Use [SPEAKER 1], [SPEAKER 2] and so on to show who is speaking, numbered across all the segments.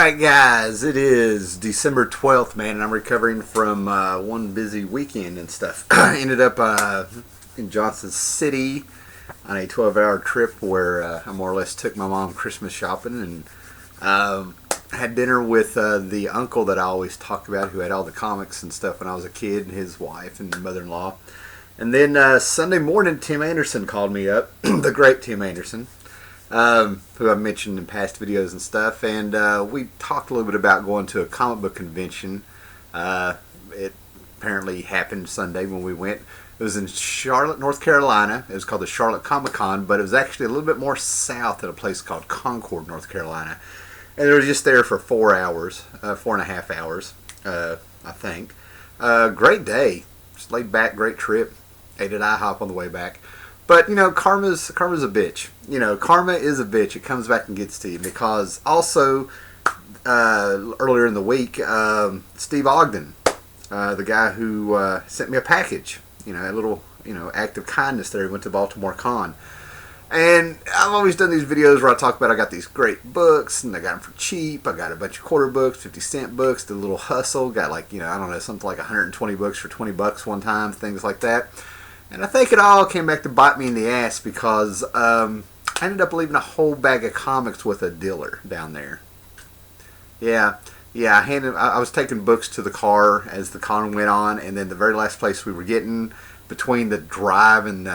[SPEAKER 1] Alright guys, it is December 12th, man, and I'm recovering from one busy weekend and stuff. I ended up in Johnson City on a 12-hour trip where I more or less took my mom Christmas shopping and had dinner with the uncle that I always talked about who had all the comics and stuff when I was a kid, and his wife and mother-in-law. And then Sunday morning, Tim Anderson called me up, the great Tim Anderson. Who I've mentioned in past videos and stuff, and we talked a little bit about going to a comic book convention. It apparently happened Sunday when we went. It was in Charlotte, North Carolina. It was called the Charlotte Comic Con, but it was actually a little bit more south at a place called Concord, North Carolina. And we were just there for 4 hours, 4.5 hours, I think. Great day, just laid back, great trip. Ate at IHOP on the way back. But, you know, karma's a bitch. You know, karma is a bitch. It comes back and gets to you. Because also, earlier in the week, Steve Ogden, the guy who sent me a package, you know, a little, act of kindness there. He went to Baltimore Con. And I've always done these videos where I talk about I got these great books, and I got them for cheap. I got a bunch of quarter books, 50-cent books, did a little hustle. Got like, I don't know, something like 120 books for 20 bucks one time, things like that. And I think it all came back to bite me in the ass because I ended up leaving a whole bag of comics with a dealer down there. Yeah. I was taking books to the car as the con went on, and then the very last place we were getting, between the drive and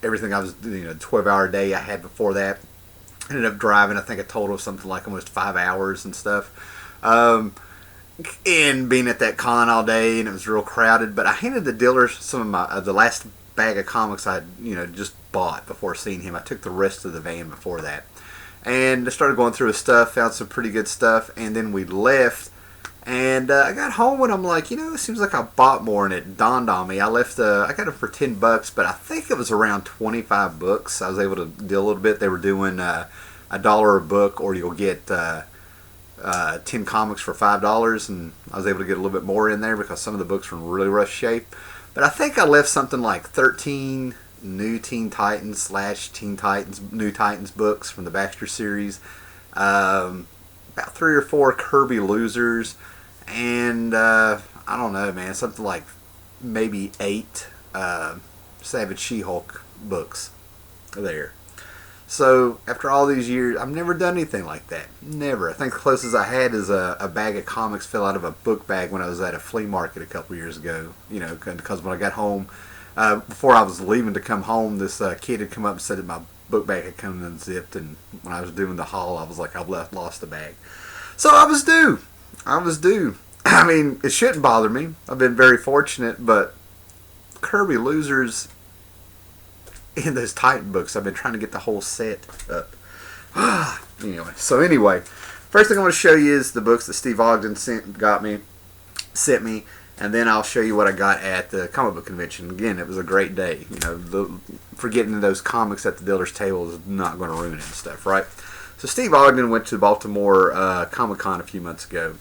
[SPEAKER 1] everything I was, 12-hour day I had before that, ended up driving, I think a total of something like almost 5 hours and stuff. And being at that con all day, and it was real crowded. But I handed the dealer some of the last bag of comics I had, just bought before seeing him. I took the rest of the van before that, and I started going through his stuff, found some pretty good stuff, and then we left. And I got home and I'm like, it seems like I bought more, and it dawned on me. I got it for $10, but I think it was around 25 books. I was able to deal a little bit. They were doing $1 a book, or you'll get 10 comics for $5, and I was able to get a little bit more in there because some of the books were in really rough shape. But I think I left something like 13 new Teen Titans / Teen Titans, New Titans books from the Baxter series, about 3 or 4 Kirby losers, and I don't know, man, something like maybe 8 Savage She-Hulk books there. So, after all these years, I've never done anything like that. Never. I think the closest I had is a bag of comics fell out of a book bag when I was at a flea market a couple years ago. Because when I got home, before I was leaving to come home, this kid had come up and said that my book bag had come unzipped. And when I was doing the haul, I was like, I've lost the bag. So, I was due. I mean, it shouldn't bother me. I've been very fortunate, but Kirby losers in those Titan books, I've been trying to get the whole set up. Anyway, first thing I want to show you is the books that Steve Ogden sent me, and then I'll show you what I got at the comic book convention. Again, it was a great day. Forgetting those comics at the dealer's table is not going to ruin it and stuff, right? So Steve Ogden went to Baltimore Comic Con a few months ago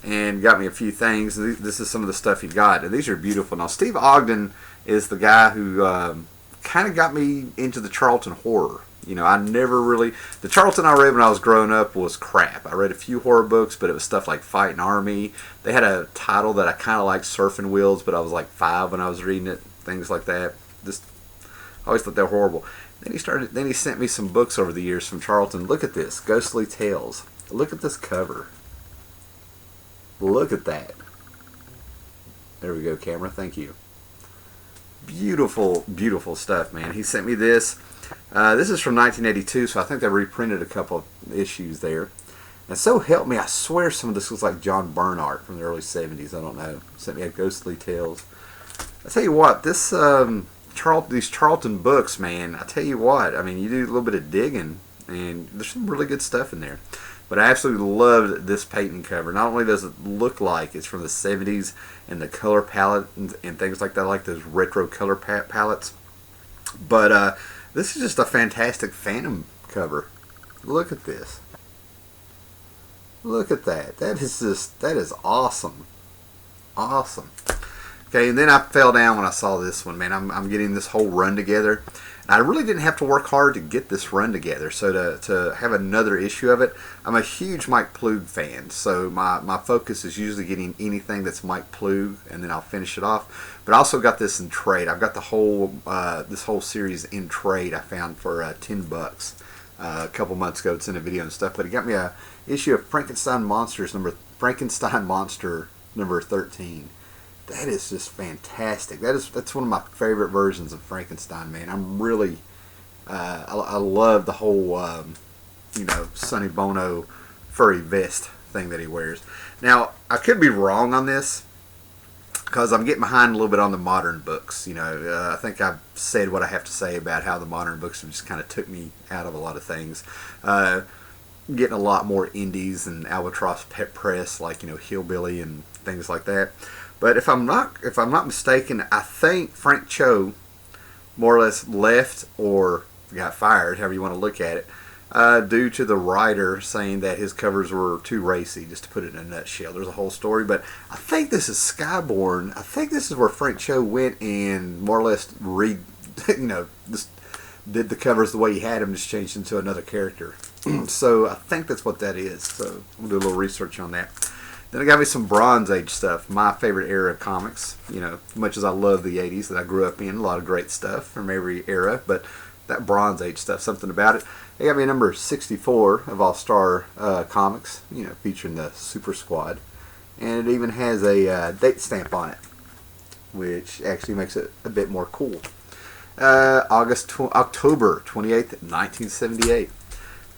[SPEAKER 1] and got me a few things. This is some of the stuff he got, and these are beautiful. Now, Steve Ogden is the guy who kind of got me into the Charlton horror. I never really... The Charlton I read when I was growing up was crap. I read a few horror books, but it was stuff like Fighting Army. They had a title that I kind of liked, Surfing Wheels, but I was like 5 when I was reading it. Things like that. Just, I always thought they were horrible. Then he sent me some books over the years from Charlton. Look at this. Ghostly Tales. Look at this cover. Look at that. There we go, camera. Thank you. Beautiful, beautiful stuff, man. He sent me this. This is from 1982, so I think they reprinted a couple of issues there. And so help me, I swear some of this looks like John Byrne art from the early 70s. I don't know. Sent me a Ghostly Tales. I tell you what, these Charlton books, man, I tell you what, I mean, you do a little bit of digging, and there's some really good stuff in there. But I absolutely loved this painting cover. Not only does it look like it's from the 70s and the color palette and things like that, like those retro color palettes, but this is just a fantastic Phantom cover. Look at this. Look at that. That is awesome. Awesome. Okay, and then I fell down when I saw this one, man. I'm getting this whole run together. And I really didn't have to work hard to get this run together. So to have another issue of it, I'm a huge Mike Ploog fan. So my focus is usually getting anything that's Mike Ploog, and then I'll finish it off. But I also got this in trade. I've got the whole this whole series in trade. I found for $10 a couple months ago. It's in a video and stuff. But it got me a issue of Frankenstein Monster number 13. That is just fantastic. That's one of my favorite versions of Frankenstein, man. I'm really, I love the whole, Sonny Bono furry vest thing that he wears. Now, I could be wrong on this, because I'm getting behind a little bit on the modern books. I think I've said what I have to say about how the modern books have just kind of took me out of a lot of things. Getting a lot more indies and Albatross Pet Press, like Hillbilly and things like that. But if I'm not mistaken, I think Frank Cho more or less left or got fired, however you want to look at it, due to the writer saying that his covers were too racy, just to put it in a nutshell. There's a whole story, but I think this is Skyborn. I think this is where Frank Cho went and more or less just did the covers the way he had them, just changed into another character. So I think that's what that is. So we'll do a little research on that. Then I got me some Bronze Age stuff, my favorite era of comics. Much as I love the 80s that I grew up in, a lot of great stuff from every era, but that Bronze Age stuff, something about it. They got me number 64 of All Star Comics, featuring the Super Squad. And it even has a date stamp on it, which actually makes it a bit more cool. October 28th, 1978.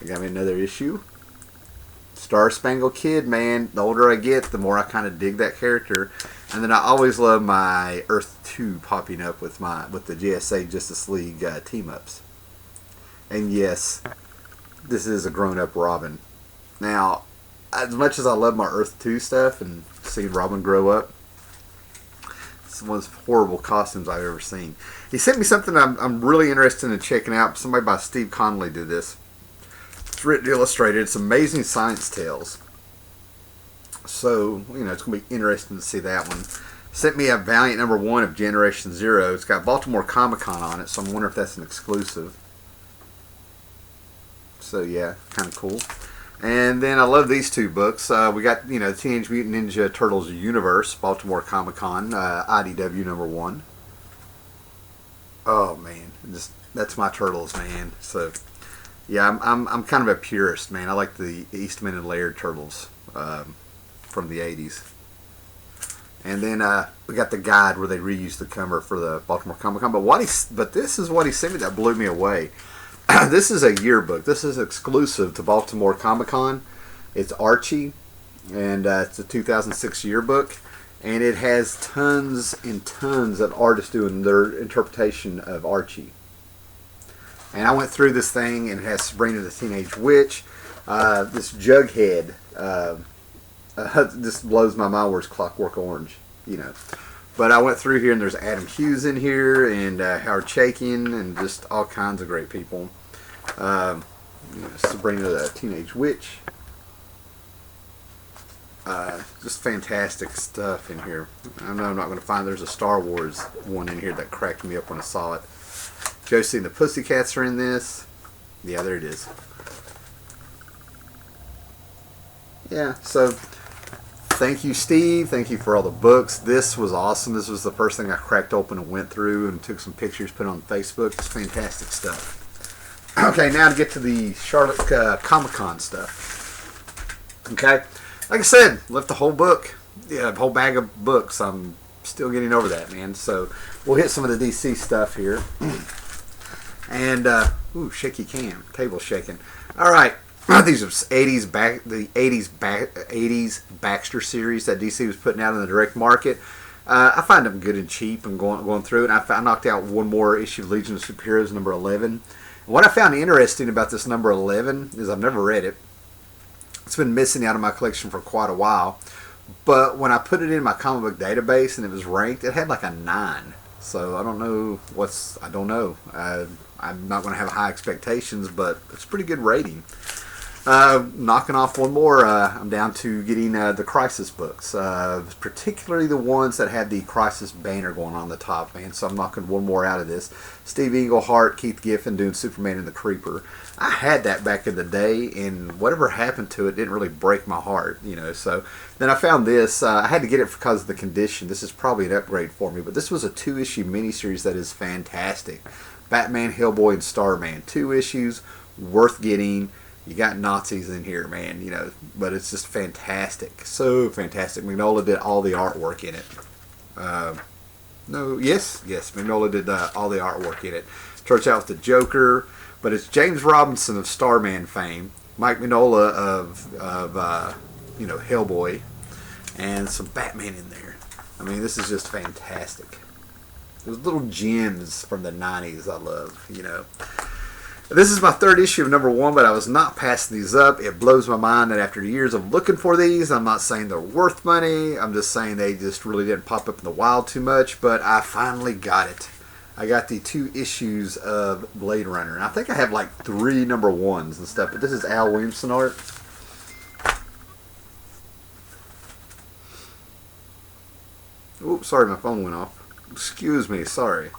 [SPEAKER 1] They got me another issue. Star Spangled Kid, man. The older I get, the more I kind of dig that character. And then I always love my Earth 2 popping up with the JSA Justice League team-ups. And yes, this is a grown-up Robin. Now, as much as I love my Earth 2 stuff and seeing Robin grow up, it's one of the most horrible costumes I've ever seen. He sent me something I'm really interested in checking out. Somebody by Steve Connolly did this. It's written illustrated. It's Amazing Science Tales. So, it's going to be interesting to see that one. Sent me a Valiant number 1 of Generation Zero. It's got Baltimore Comic-Con on it, so I'm wondering if that's an exclusive. So, yeah, kind of cool. And then I love these two books. We got, Teenage Mutant Ninja Turtles Universe, Baltimore Comic-Con, IDW number 1. Oh, man. That's my Turtles, man. So... yeah, I'm kind of a purist, man. I like the Eastman and Laird Turtles from the 80s. And then we got the guide where they reused the cover for the Baltimore Comic-Con. But this is what he sent me that blew me away. This is a yearbook. This is exclusive to Baltimore Comic-Con. It's Archie, and it's a 2006 yearbook. And it has tons and tons of artists doing their interpretation of Archie. And I went through this thing, and it has Sabrina the Teenage Witch. This Jughead, this blows my mind. Where's Clockwork Orange? But I went through here, and there's Adam Hughes in here, and Howard Chaykin, and just all kinds of great people. Sabrina the Teenage Witch. Just fantastic stuff in here. I know I'm not going to find. There's a Star Wars one in here that cracked me up when I saw it. Josie and the Pussycats are in this. Yeah, there it is. Yeah, so thank you, Steve. Thank you for all the books. This was awesome. This was the first thing I cracked open and went through and took some pictures, put on Facebook. It's fantastic stuff. Okay, now to get to the Charlotte Comic-Con stuff. Okay, like I said, left the whole book. Yeah, a whole bag of books. I'm still getting over that, man. So we'll hit some of the DC stuff here. And, shaky cam. Table shaking. Alright. These are the 80s Baxter series that DC was putting out in the direct market. I find them good and cheap and going through it. I knocked out one more issue of Legion of Superheroes, number 11. And what I found interesting about this number 11 is I've never read it. It's been missing out of my collection for quite a while. But when I put it in my comic book database and it was ranked, it had like a 9. So I don't know I don't know. I'm not going to have high expectations, but it's a pretty good rating. Knocking off one more, I'm down to getting the Crisis books, particularly the ones that had the Crisis banner going on the top, man. So I'm knocking one more out of this. Steve Englehart, Keith Giffen doing Superman and the Creeper. I had that back in the day, and whatever happened to it didn't really break my heart, you know. So then I found this. I had to get it because of the condition. This is probably an upgrade for me, but this was a 2-issue miniseries that is fantastic. Batman, Hellboy, and Starman. 2 issues, worth getting. You got Nazis in here, man, you know, but it's just fantastic. So fantastic. Mignola did all the artwork in it. Yes, Mignola did all the artwork in it. Starts out with the Joker, but it's James Robinson of Starman fame, Mike Mignola of Hellboy, and some Batman in there. I mean, this is just fantastic. Those little gems from the 90s I love, you know. This is my 3rd issue of #1, but I was not passing these up. It blows my mind that after years of looking for these, I'm not saying they're worth money. I'm just saying they just really didn't pop up in the wild too much, but I finally got it. I got the 2 issues of Blade Runner. And I think I have like 3 #1s and stuff, but this is Al Williamson art. Oops, sorry, my phone went off. Excuse me, sorry.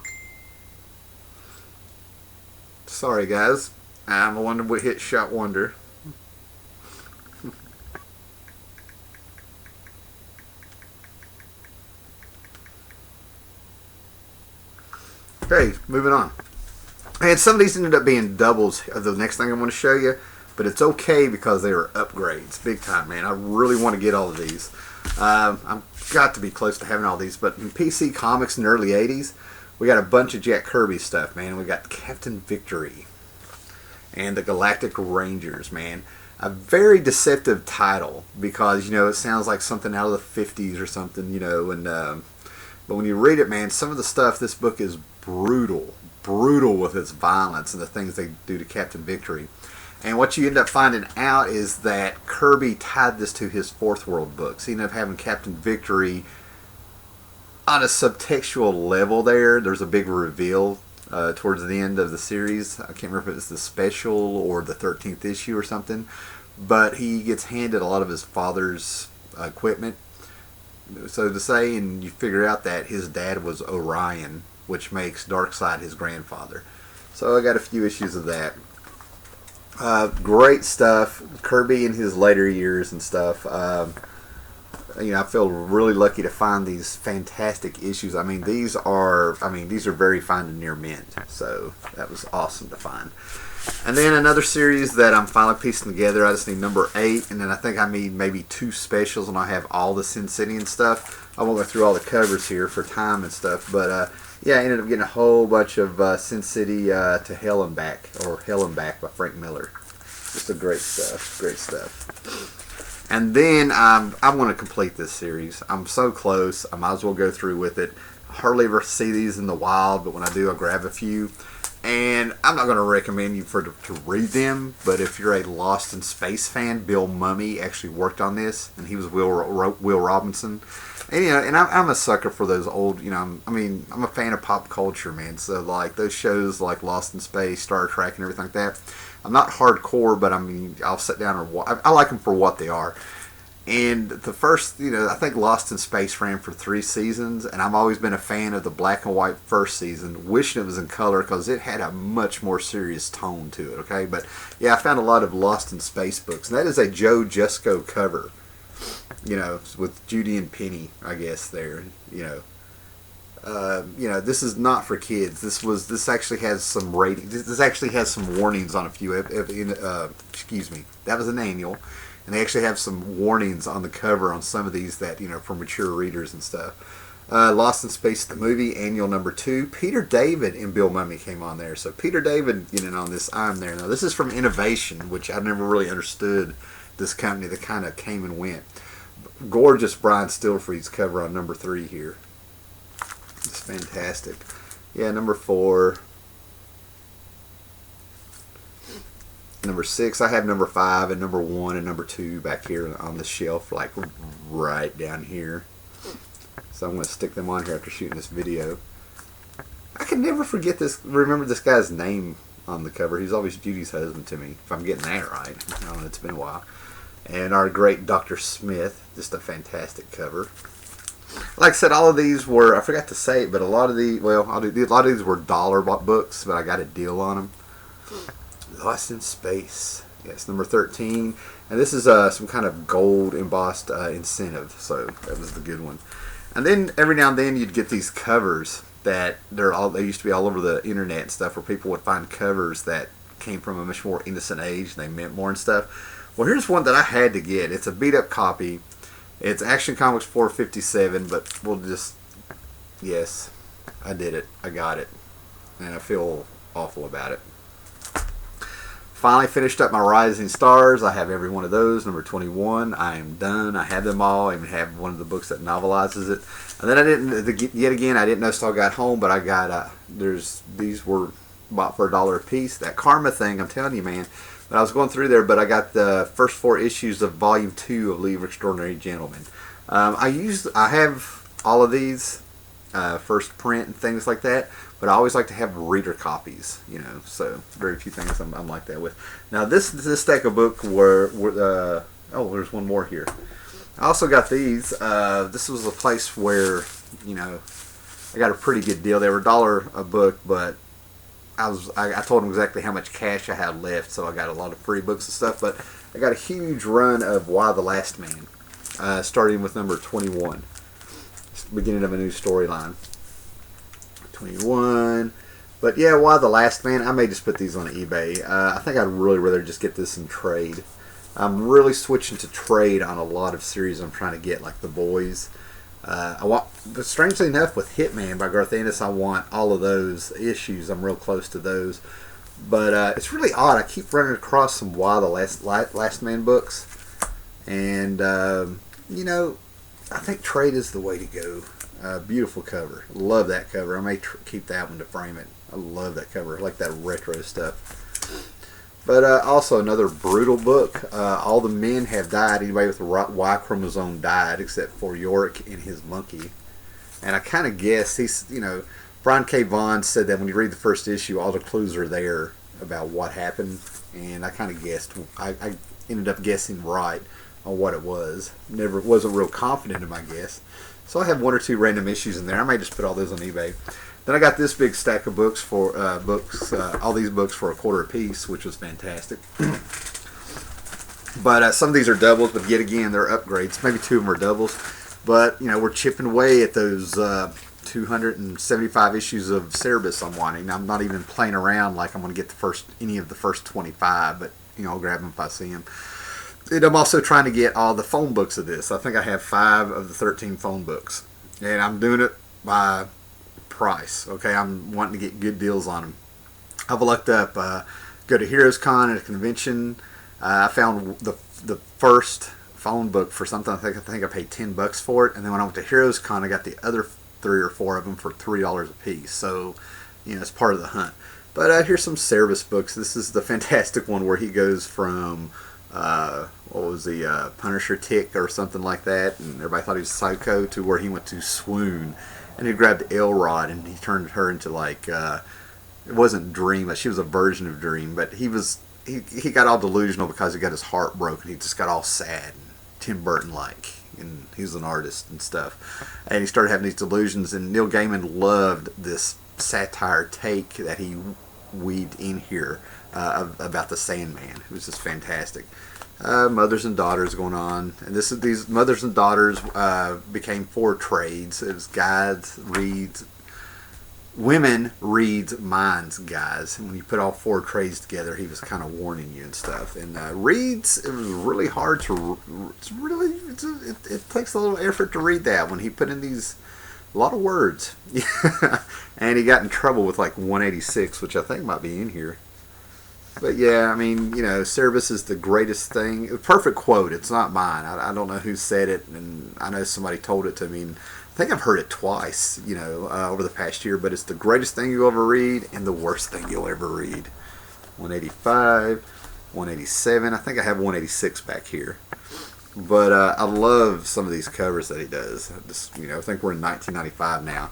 [SPEAKER 1] Sorry, guys. I'm a one-hit shot wonder. Okay, moving on. And some of these ended up being doubles of the next thing I want to show you, but it's okay because they are upgrades. Big time, man. I really want to get all of these. I've got to be close to having all these, but in PC Comics in the early 80s, we got a bunch of Jack Kirby stuff, man. We got Captain Victory and the Galactic Rangers, man. A very deceptive title because, you know, it sounds like something out of the 50s or something, you know. And but when you read it, man, some of the stuff, this book is brutal with its violence and the things they do to Captain Victory. And what you end up finding out is that Kirby tied this to his Fourth World books. He ended up having Captain Victory on a subtextual level there. There's a big reveal towards the end of the series. I can't remember if it was the special or the 13th issue or something. But he gets handed a lot of his father's equipment, so to say, and you figure out that his dad was Orion, which makes Darkseid his grandfather. So I got a few issues of that. Great stuff. Kirby in his later years and stuff. You know, I feel really lucky to find these fantastic issues. I mean, these are very fine and near mint. So that was awesome to find. And then another series that I'm finally piecing together. I just need #8, and then I think I need maybe 2 specials, and I have all the Sin City and stuff. I won't go through all the covers here for time and stuff, but yeah, I ended up getting a whole bunch of Sin City to Hell and Back, or Hell and Back by Frank Miller. Just a great stuff. And then I want to complete this series. I'm so close. I might as well go through with it. I hardly ever see these in the wild, but when I do, I grab a few. And I'm not going to recommend you to read them, but if you're a Lost in Space fan, Bill Mumy actually worked on this, and he was Will Robinson. And, you know, and I'm a sucker for those old, you know, I'm a fan of pop culture, man. So, like, those shows like Lost in Space, Star Trek, and everything like that. I'm not hardcore, but, I mean, I'll sit down and watch. I like them for what they are. And the first, you know, I think Lost in Space ran for 3 seasons, and I've always been a fan of the black and white first season, wishing it was in color because it had a much more serious tone to it, okay? But, yeah, I found a lot of Lost in Space books, and that is a Joe Jusko cover, you know, with Judy and Penny, I guess, there, you know. You know, this is not for kids. This actually has some rating. This actually has some warnings on a few. Excuse me, that was an annual. And they actually have some warnings on the cover on some of these that, you know, for mature readers and stuff. Lost in Space, the movie, annual #2. Peter David and Bill Mumy came on there. So Peter David getting on this, I'm there. Now, this is from Innovation, which I never really understood this company that kind of came and went. Gorgeous Brian Stilfreed's cover on #3 here. It's fantastic. Yeah, #4. #6, I have #5 and #1 and #2 back here on the shelf, like right down here. So I'm going to stick them on here after shooting this video. I can never remember this guy's name on the cover. He's always Judy's husband to me, if I'm getting that right. I don't know, it's been a while. And our great Dr. Smith, just a fantastic cover. Like I said, all of these were, I forgot to say it, but a lot of these, well, a lot of these were dollar books, but I got a deal on them. Lost in Space. Yes, number 13. And this is some kind of gold embossed incentive, so that was the good one. And then every now and then you'd get these covers that they used to be all over the internet and stuff, where people would find covers that came from a much more innocent age, and they meant more and stuff. Well, here's one that I had to get. It's a beat up copy. It's Action Comics 457, but we'll just, yes, I did it. I got it. And I feel awful about it. Finally finished up my Rising Stars. I have every one of those, number 21. I am done. I have them all. I even have one of the books that novelizes it. And then I didn't, yet again, I didn't know till I got home, but I got, these were bought for $1 a piece. That Karma thing, I'm telling you, man. But I was going through there, but I got the first 4 issues of Volume 2 of League of Extraordinary Gentlemen. I have all of these, first print and things like that, but I always like to have reader copies, you know, so very few things I'm like that with. Now this stack of books were oh, there's one more here. I also got these. This was a place where, you know, I got a pretty good deal. They were $1 a book, but I told them exactly how much cash I had left, so I got a lot of free books and stuff. But I got a huge run of Why the Last Man, starting with number 21, beginning of a new storyline. 21. But yeah, Why the Last Man. I may just put these on eBay. I think I'd really rather just get this in trade. I'm really switching to trade on a lot of series I'm trying to get, like The Boys. But strangely enough, with Hitman by Garth Ennis, I want all of those issues. I'm real close to those. But it's really odd. I keep running across some Why the Last Man books. And, you know, I think trade is the way to go. Beautiful cover. Love that cover. I may keep that one to frame it. I love that cover. I like that retro stuff. But also another brutal book. All the men have died. Anybody with the Y chromosome died, except for Yorick and his monkey. And I kind of guessed, Brian K. Vaughan said that when you read the first issue, all the clues are there about what happened. And I kind of guessed. I ended up guessing right on what it was. Wasn't real confident in my guess. So I have 1 or 2 random issues in there. I may just put all those on eBay. Then I got this big stack of books for all these books for $1 a piece, which was fantastic. But some of these are doubles, but yet again they're upgrades. Maybe 2 of them are doubles, but you know, we're chipping away at those 275 issues of Cerebus I'm wanting. I'm not even playing around like I'm going to get any of the first 25, but you know, I'll grab them if I see them. And I'm also trying to get all the phone books of this. I think I have 5 of the 13 phone books, and I'm doing it by price. Okay, I'm wanting to get good deals on them. I've looked up, go to Heroes Con at a convention. I found the first phone book for something. I think I paid $10 for it, and then when I went to Heroes Con, I got the other 3 or 4 of them for $3 a piece. So, you know, it's part of the hunt. But here's some Cerebus books. This is the fantastic one where he goes from what was the Punisher Tick or something like that, and everybody thought he was Psycho, to where he went to Swoon, and he grabbed Elrod and he turned her into like it wasn't Dream, but she was a version of Dream, but he got all delusional because he got his heart broken. He just got all sad and Tim Burton like, and he's an artist and stuff, and he started having these delusions. And Neil Gaiman loved this satire take that he weaved in here about the Sandman. It was just fantastic. Mothers and daughters going on, and these mothers and daughters became 4 trades. It was guides, reads, women, reads, minds, guys. And when you put all 4 trades together, he was kind of warning you and stuff. And reads, it was really hard to. It takes a little effort to read that when he put in a lot of words. And he got in trouble with like 186, which I think might be in here. But yeah, I mean, you know, Cerebus is the greatest thing. Perfect quote. It's not mine. I don't know who said it, and I know somebody told it to me. And I think I've heard it twice, you know, over the past year. But it's the greatest thing you'll ever read and the worst thing you'll ever read. 185, 187. I think I have 186 back here. But I love some of these covers that he does. You know, I think we're in 1995 now.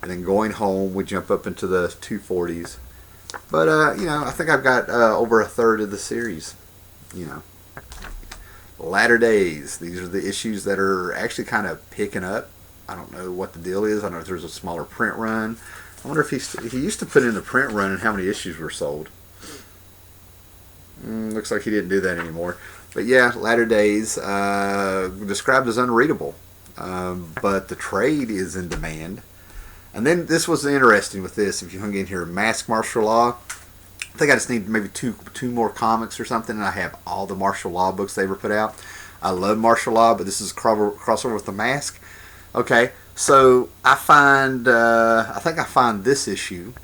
[SPEAKER 1] And then going home, we jump up into the 240s. But, I think I've got over a third of the series. You know, Latter Days. These are the issues that are actually kind of picking up. I don't know what the deal is. I don't know if there's a smaller print run. I wonder if he used to put in the print run and how many issues were sold. Looks like he didn't do that anymore. But yeah, Latter Days, described as unreadable. But the trade is in demand. And then this was interesting with this. If you hung in here, Mask Martial Law. I think I just need maybe two more comics or something, and I have all the martial law books they ever put out. I love martial law, but this is crossover with the Mask. Okay, so I think I find this issue,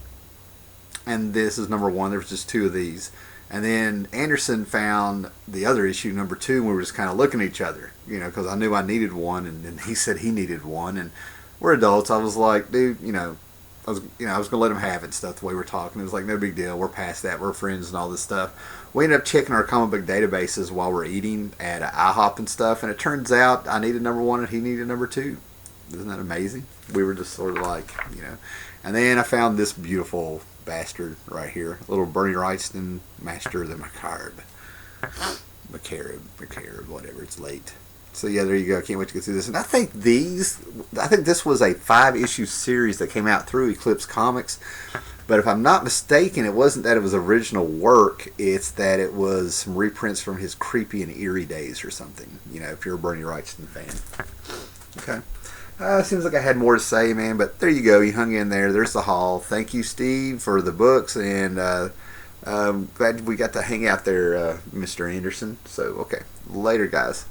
[SPEAKER 1] and this is number 1. There was just 2 of these. And then Anderson found the other issue, number 2, and we were just kind of looking at each other, because I knew I needed one, and he said he needed one, and we're adults. I was like, dude, I was gonna let him have it and stuff. The way we're talking, it was like no big deal. We're past that. We're friends and all this stuff. We ended up checking our comic book databases while we're eating at IHOP and stuff, and it turns out I needed number 1 and he needed number 2. Isn't that amazing? We were just sort of like, And then I found this beautiful bastard right here, little Bernie Wrightston, Master of the Macabre, whatever. It's late. So yeah, there you go. I can't wait to go through this. And I think this was a 5-issue series that came out through Eclipse Comics. But if I'm not mistaken, it wasn't that it was original work. It's that it was some reprints from his creepy and eerie days or something. If you're a Bernie Wrightston fan. Okay. Seems like I had more to say, man. But there you go. You hung in there. There's the haul. Thank you, Steve, for the books. And glad we got to hang out there, Mr. Anderson. So, okay. Later, guys.